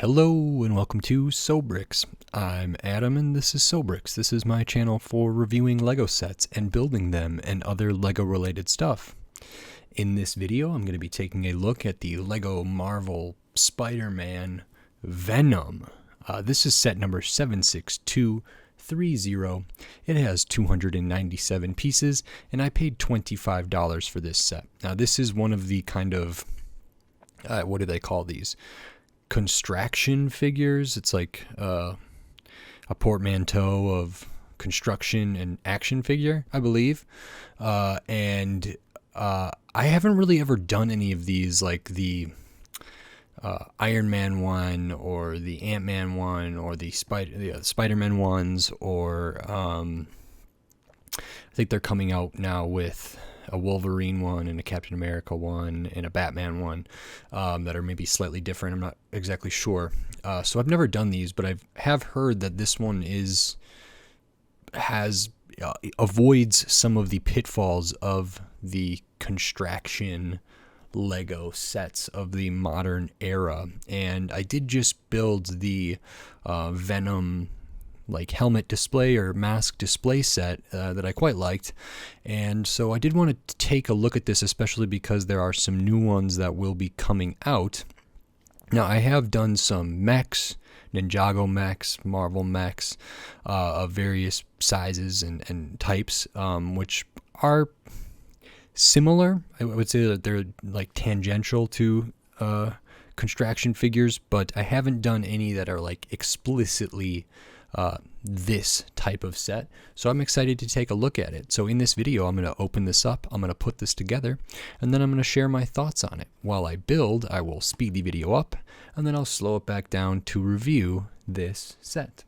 Hello and welcome to Sobrix. I'm Adam and this is Sobrix. This is my channel for reviewing LEGO sets and building them and other LEGO related stuff. In this video, I'm going to be taking a look at the LEGO Marvel Spider-Man Venom. This is set number 76230. It has 297 pieces and I paid $25 for this set. Now this is one of the kind of, what do they call these? Constraction figures. It's like a portmanteau of construction and action figure, I believe. And I haven't really ever done any of these, like the Iron Man one or the Ant-Man one or the Spider-Man ones, or I think they're coming out now with a Wolverine one and a Captain America one and a Batman one that are maybe slightly different. I'm not exactly sure. So I've never done these, but I have heard that this one avoids some of the pitfalls of the constraction LEGO sets of the modern era. And I did just build the Venom like helmet display or mask display set that I quite liked, and so I did want to take a look at this, especially because there are some new ones that will be coming out. Now I have done some mechs, Ninjago mechs, Marvel mechs of various sizes and types, which are similar. I would say that they're like tangential to constraction figures, but I haven't done any that are like explicitly this type of set, so I'm excited to take a look at it. So in this video, I'm going to open this up, I'm going to put this together, and then I'm going to share my thoughts on it. While I build, I will speed the video up, and then I'll slow it back down to review this set.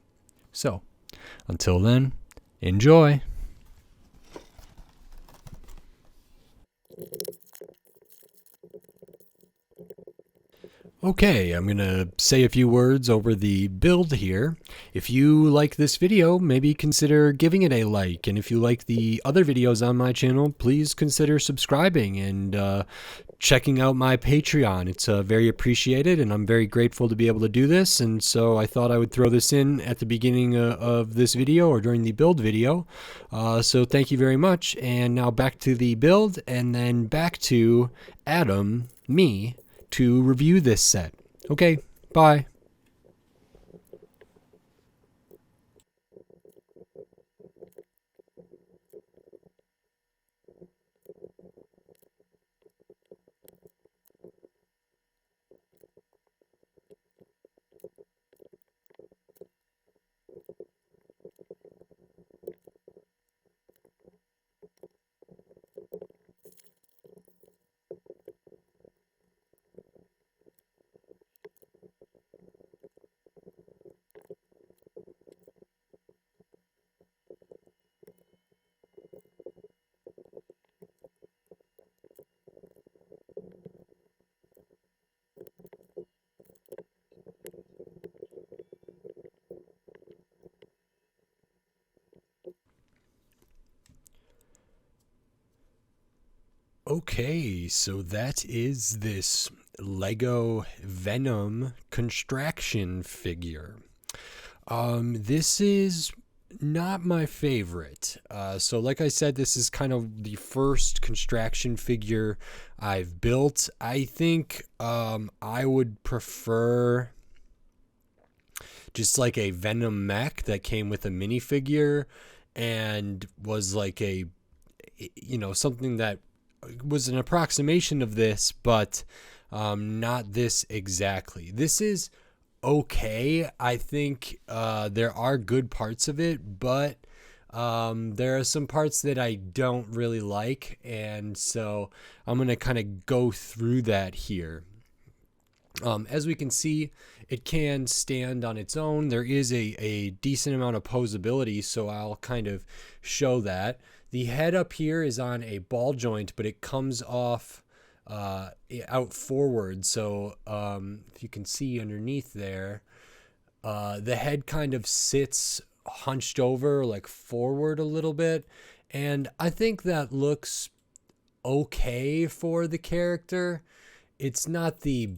So, until then, enjoy! Okay, I'm going to say a few words over the build here. If you like this video, maybe consider giving it a like. And if you like the other videos on my channel, please consider subscribing and checking out my Patreon. It's very appreciated, and I'm very grateful to be able to do this. And so I thought I would throw this in at the beginning of this video or during the build video. So thank you very much. And now back to the build, and then back to Adam, me, to review this set. Okay, bye. Okay, so that is this LEGO Venom constraction figure. This is not my favorite. So like I said, this is kind of the first constraction figure I've built. I think I would prefer just like a Venom mech that came with a minifigure and was like a, something that was an approximation of this, but not this exactly. This is okay. I think there are good parts of it, but there are some parts that I don't really like, and so I'm going to kind of go through that here. As we can see, it can stand on its own. There is a decent amount of posability, so I'll kind of show that. The head up here is on a ball joint, but it comes off out forward. So if you can see underneath there, the head kind of sits hunched over, like forward a little bit. And I think that looks okay for the character. It's not the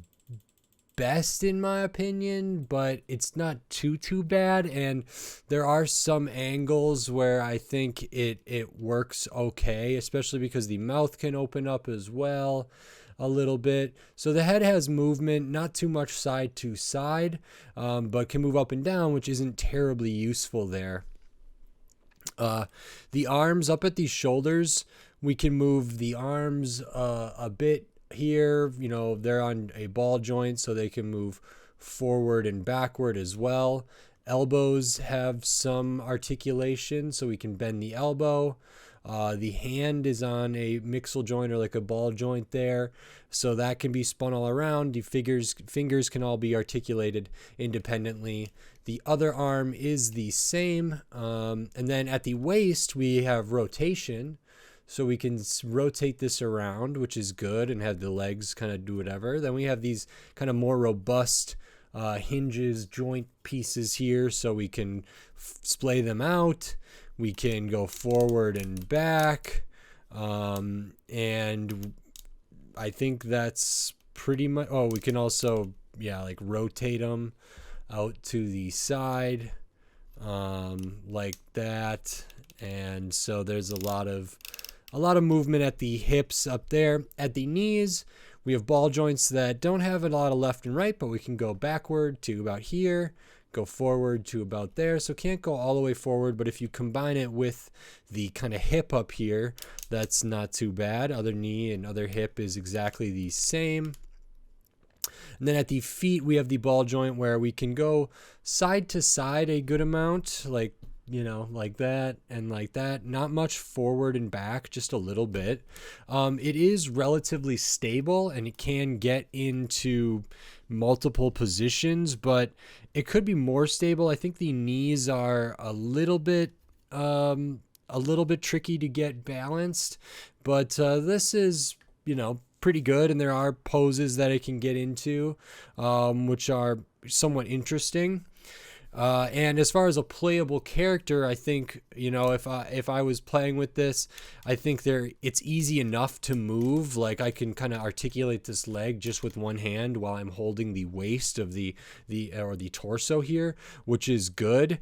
best in my opinion, but it's not too bad. And there are some angles where I think it works okay, especially because the mouth can open up as well a little bit. So the head has movement, not too much side to side, but can move up and down, which isn't terribly useful there. The arms up at these shoulders, we can move the arms a bit here. You know, they're on a ball joint, so they can move forward and backward as well. Elbows have some articulation, so we can bend the elbow. The hand is on a mixel joint or like a ball joint there, so that can be spun all around. The fingers can all be articulated independently. The other arm is the same, and then at the waist we have rotation, so we can rotate this around, which is good, and have the legs kind of do whatever. Then we have these kind of more robust hinges, joint pieces here, so we can splay them out. We can go forward and back, and I think that's pretty much. Oh, we can also, yeah, like rotate them out to the side, like that. And so there's a lot of movement at the hips up there. At the knees, we have ball joints that don't have a lot of left and right, but we can go backward to about here, go forward to about there. So can't go all the way forward, but if you combine it with the kind of hip up here, that's not too bad. Other knee and other hip is exactly the same. And then at the feet, we have the ball joint where we can go side to side a good amount, like, you know, like that and like that. Not much forward and back, just a little bit. It is relatively stable and it can get into multiple positions, but it could be more stable. I think the knees are a little bit tricky to get balanced, but this is, you know, pretty good, and there are poses that it can get into, which are somewhat interesting. And as far as a playable character, I think, you know, if I was playing with this, I think it's easy enough to move. Like I can kind of articulate this leg just with one hand while I'm holding the waist of the torso here, which is good.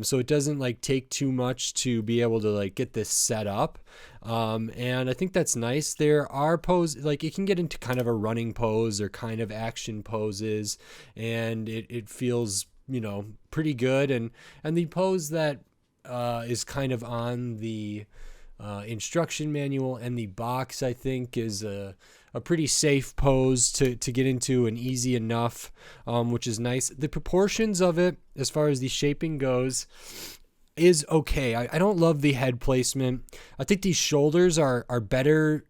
So it doesn't like take too much to be able to like get this set up. And I think that's nice. There are poses, like it can get into kind of a running pose or kind of action poses, and it feels, you know, pretty good. And the pose that is kind of on the instruction manual and the box, I think is a pretty safe pose to get into and easy enough, which is nice. The proportions of it, as far as the shaping goes, is okay. I don't love the head placement. I think these shoulders are better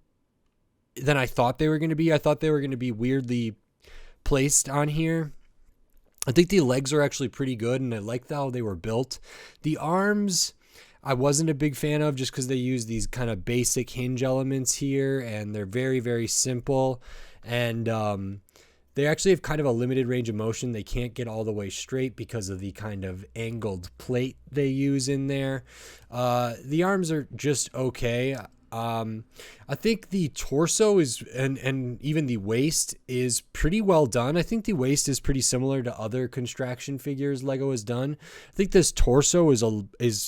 than I thought they were going to be. I thought they were going to be weirdly placed on here. I think the legs are actually pretty good, and I like how they were built. The arms, I wasn't a big fan of just because they use these kind of basic hinge elements here, and they're very, very simple. And they actually have kind of a limited range of motion. They can't get all the way straight because of the kind of angled plate they use in there. The arms are just okay. I think the torso is and even the waist is pretty well done. I think the waist is pretty similar to other construction figures LEGO has done. I think this torso is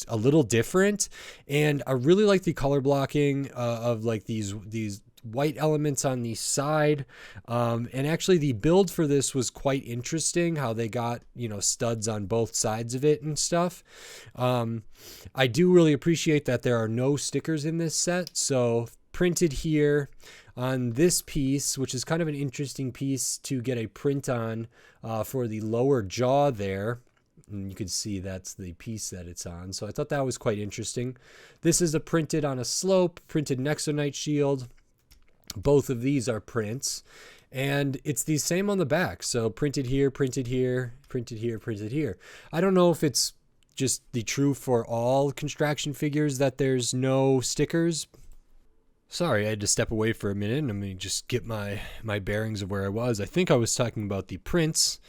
a little different, and I really like the color blocking of like these white elements on the side, and actually the build for this was quite interesting, how they got, you know, studs on both sides of it and stuff. I do really appreciate that there are no stickers in this set, so printed here on this piece, which is kind of an interesting piece to get a print on for the lower jaw there. And you can see that's the piece that it's on. So I thought that was quite interesting. This is a printed on a slope, printed Nexonite shield. Both of these are prints, and it's the same on the back. So printed here, printed here, printed here, printed here. I don't know if it's just the true for all construction figures that there's no stickers. Sorry, I had to step away for a minute and I'm going to just get my bearings of where I was. I think I was talking about the prints,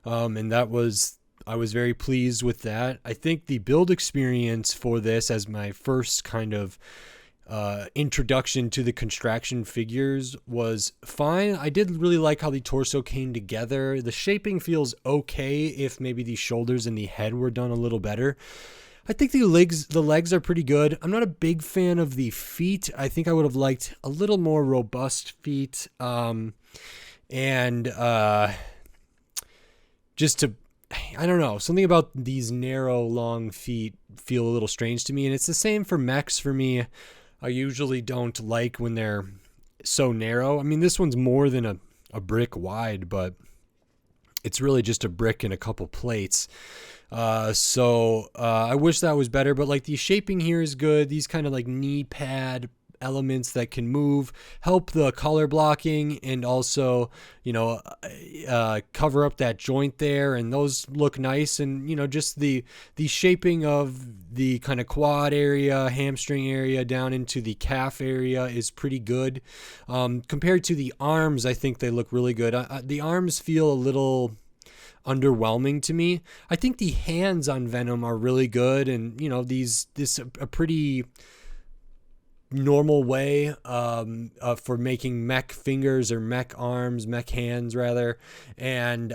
and I was very pleased with that. I think the build experience for this, as my first kind of introduction to the constraction figures was fine. I did really like how the torso came together. The shaping feels okay if maybe the shoulders and the head were done a little better. I think the legs are pretty good. I'm not a big fan of the feet. I think I would have liked a little more robust feet. And just to, I don't know, something about these narrow, long feet feel a little strange to me. And it's the same for mechs for me. I usually don't like when they're so narrow. I mean, this one's more than a brick wide, but it's really just a brick and a couple plates. So I wish that was better, but like the shaping here is good. These kind of like knee pad elements that can move help the color blocking, and also, you know, cover up that joint there, and those look nice. And, you know, just the shaping of the kind of quad area, hamstring area down into the calf area is pretty good. Compared to the arms, I think they look really good. The arms feel a little underwhelming to me. I think the hands on Venom are really good, and, you know, this a pretty normal way for making mech fingers or mech arms, mech hands rather. And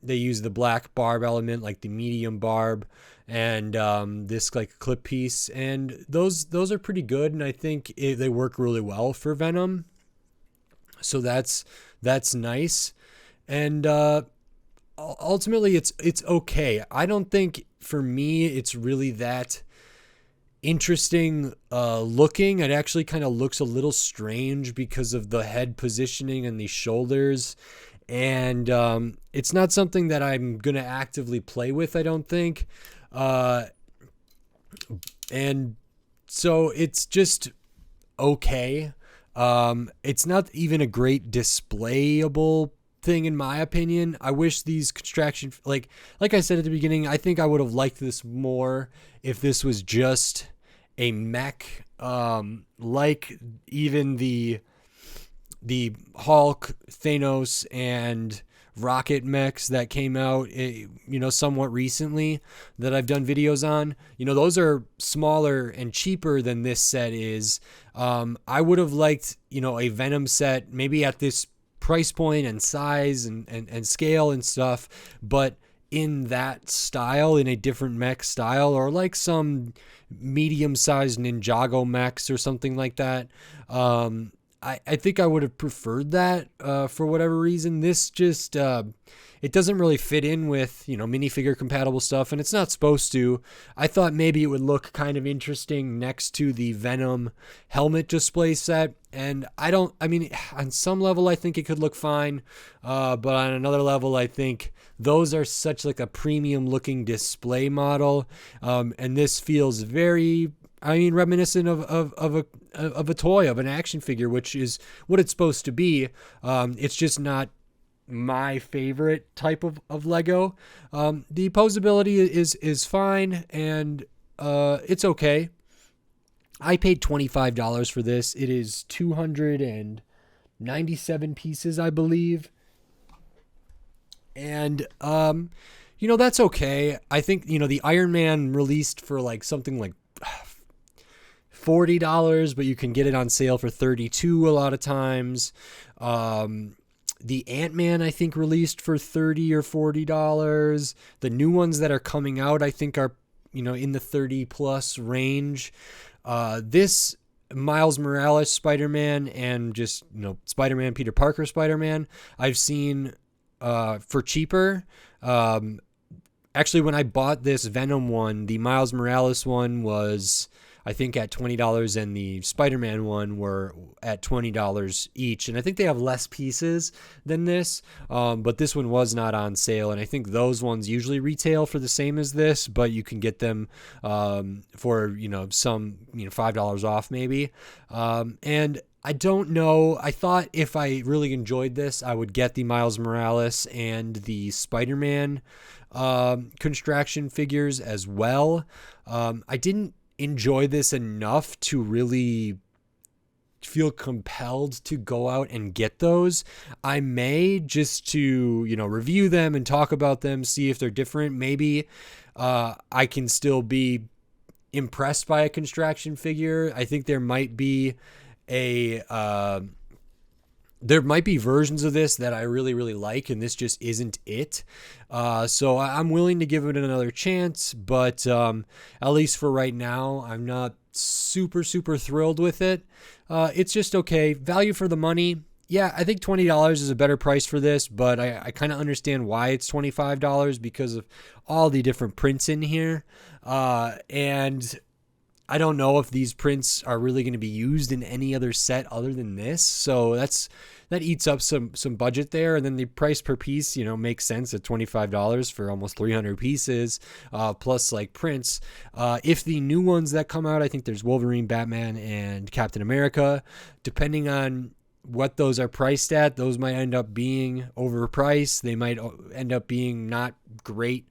they use the black barb element, like the medium barb, and this like clip piece, and those are pretty good, and I think they work really well for Venom. So that's nice. And ultimately it's okay. I don't think for me it's really that interesting looking. It actually kind of looks a little strange because of the head positioning and the shoulders, and it's not something that I'm gonna actively play with, I don't think. And so it's just okay. It's not even a great displayable thing in my opinion. I wish these constraction, like I said at the beginning, I think I would have liked this more if this was just a mech, like even the Hulk, Thanos, and Rocket mechs that came out, you know, somewhat recently that I've done videos on. You know, those are smaller and cheaper than this set is. I would have liked, you know, a Venom set maybe at this price point and size and scale and stuff, but in that style, in a different mech style, or like some medium-sized Ninjago mechs or something like that. I think I would have preferred that for whatever reason. This just it doesn't really fit in with, you know, minifigure compatible stuff, and it's not supposed to. I thought maybe it would look kind of interesting next to the Venom helmet display set, and I mean, on some level I think it could look fine, but on another level I think those are such like a premium looking display model, and this feels very, I mean, reminiscent of a toy, of an action figure, which is what it's supposed to be. It's just not my favorite type of Lego. The posability is fine, and it's okay. I paid $25 for this. It is 297 pieces, I believe. And you know, that's okay. I think, you know, the Iron Man released for like something like $40, but you can get it on sale for $32 a lot of times. The Ant-Man, I think, released for $30 or $40. The new ones that are coming out, I think, are, you know, in the 30 plus range. This Miles Morales Spider-Man and just, you know, Spider-Man, Peter Parker Spider-Man, I've seen for cheaper. Actually, when I bought this Venom one, the Miles Morales one was, I think, at $20, and the Spider-Man one were at $20 each. And I think they have less pieces than this, but this one was not on sale. And I think those ones usually retail for the same as this, but you can get them for, you know, some, you know, $5 off maybe. And I don't know. I thought if I really enjoyed this, I would get the Miles Morales and the Spider-Man constraction figures as well. I didn't enjoy this enough to really feel compelled to go out and get those. I may, just to, you know, review them and talk about them, see if they're different. Maybe I can still be impressed by a constraction figure. I think there might be versions of this that I really, really like, and this just isn't it. So I'm willing to give it another chance, but at least for right now, I'm not super, super thrilled with it. It's just okay. Value for the money. Yeah, I think $20 is a better price for this, but I kind of understand why it's $25 because of all the different prints in here. And I don't know if these prints are really going to be used in any other set other than this. So that eats up some budget there. And then the price per piece, makes sense at $25 for almost 300 pieces, plus like prints. If the new ones that come out, I think there's Wolverine, Batman, and Captain America. Depending on what those are priced at, those might end up being overpriced. They might end up being not great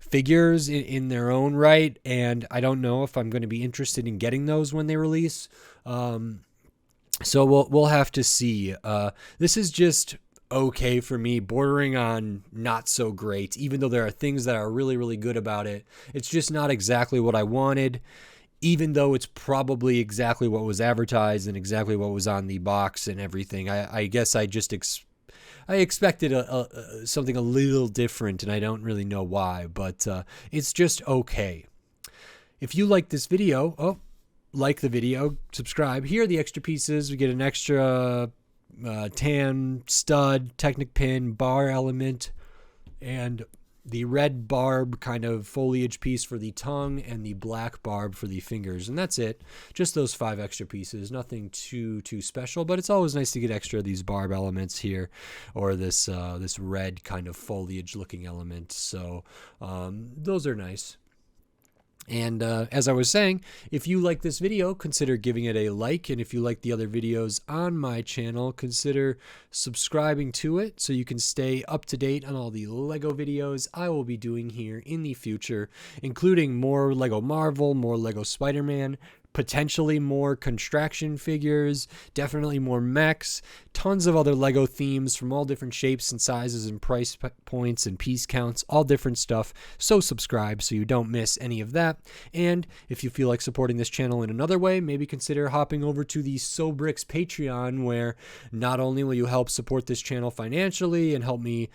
figures in their own right, and I don't know if I'm going to be interested in getting those when they release. So we'll have to see. This is just okay for me, bordering on not so great, even though there are things that are really, really good about it. It's just not exactly what I wanted, even though it's probably exactly what was advertised and exactly what was on the box and everything. I guess I just I expected something a little different, and I don't really know why, but it's just okay. If you like this video, like the video, subscribe. Here are the extra pieces. We get an extra tan stud, Technic pin, bar element, and the red barb kind of foliage piece for the tongue, and the black barb for the fingers. And that's it. Just those 5 extra pieces. Nothing too special, but it's always nice to get extra of these barb elements here, or this red kind of foliage looking element. So those are nice. And as I was saying, if you like this video, consider giving it a like. And if you like the other videos on my channel, consider subscribing to it so you can stay up to date on all the LEGO videos I will be doing here in the future, including more LEGO Marvel, more LEGO Spider-Man, potentially more constraction figures, definitely more mechs, tons of other LEGO themes from all different shapes and sizes and price points and piece counts, all different stuff. So subscribe so you don't miss any of that. And if you feel like supporting this channel in another way, maybe consider hopping over to the Sobrix Patreon, where not only will you help support this channel financially and help me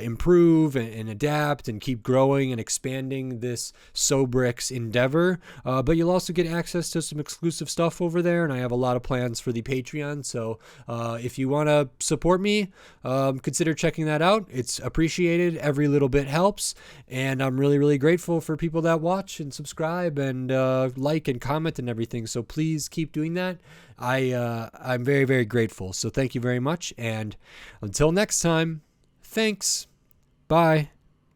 improve and adapt and keep growing and expanding this Sobrix endeavor, but you'll also get access to some exclusive stuff over there, and I have a lot of plans for the Patreon. So if you want to support me, consider checking that out. It's appreciated. Every little bit helps, and I'm really, really grateful for people that watch and subscribe and like and comment and everything. So please keep doing that. I'm very, very grateful. So thank you very much, and until next time, thanks. Bye.